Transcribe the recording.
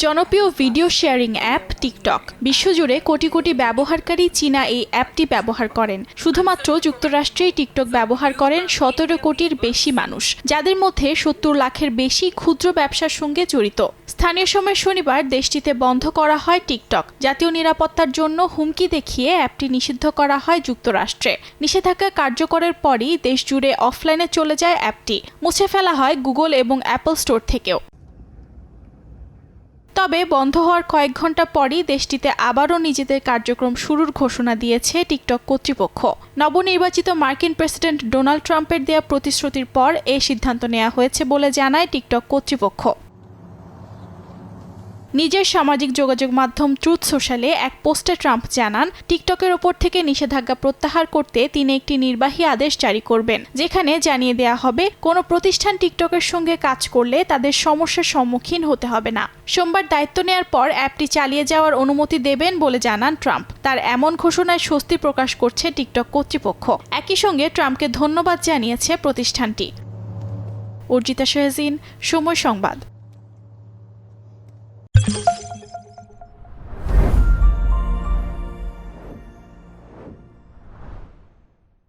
জনপ্রিয় video sharing app TikTok বিশ্বজুড়ে কোটি কোটি ব্যবহারকারী চীনা এই অ্যাপটি ব্যবহার করেন। শুধুমাত্র যুক্তরাষ্ট্রেই টিকটক ব্যবহার করেন 17 কোটির বেশি মানুষ, যাদের মধ্যে 70 লাখের বেশি ক্ষুদ্র ব্যবসার সঙ্গে জড়িত। স্থানীয় সময় শনিবার দেশটিতে বন্ধ করা হয় টিকটক। জাতীয় নিরাপত্তার জন্য হুমকি দেখিয়ে অ্যাপটি নিষিদ্ধ করা হয় যুক্তরাষ্ট্রে। নিষেধাজ্ঞা কার্যকরের পরই দেশজুড়ে অফলাইনে চলে যায় অ্যাপটি। মুছে ফেলা হয় গুগল এবং অ্যাপল স্টোর থেকেও। তবে বন্ধ হওয়ার কয়েক ঘন্টা পরই দেশটিতে আবারও নিজেদের কার্যক্রম শুরুর ঘোষণা দিয়েছে টিকটক কর্তৃপক্ষ। নবনির্বাচিত মার্কিন প্রেসিডেন্ট ডোনাল্ড ট্রাম্পের দেয়া প্রতিশ্রুতির পর এই সিদ্ধান্ত নেওয়া হয়েছে বলে জানায় টিকটক কর্তৃপক্ষ। নিজের সামাজিক যোগাযোগ মাধ্যম ট্রুথ সোশ্যালে এক পোস্টে ট্রাম্প জানান, টিকটকের ওপর থেকে নিষেধাজ্ঞা প্রত্যাহার করতে তিনি একটি নির্বাহী আদেশ জারি করবেন, যেখানে জানিয়ে দেয়া হবে কোনো প্রতিষ্ঠান টিকটকের সঙ্গে কাজ করলে তাদের সমস্যার সম্মুখীন হতে হবে না। সোমবার দায়িত্ব নেওয়ার পর অ্যাপটি চালিয়ে যাওয়ার অনুমতি দেবেন বলে জানান ট্রাম্প। তার এমন ঘোষণায় স্বস্তি প্রকাশ করছে টিকটক কর্তৃপক্ষ। একই সঙ্গে ট্রাম্পকে ধন্যবাদ জানিয়েছে প্রতিষ্ঠানটি। অর্জিতা শাহজিন, সময় সংবাদ।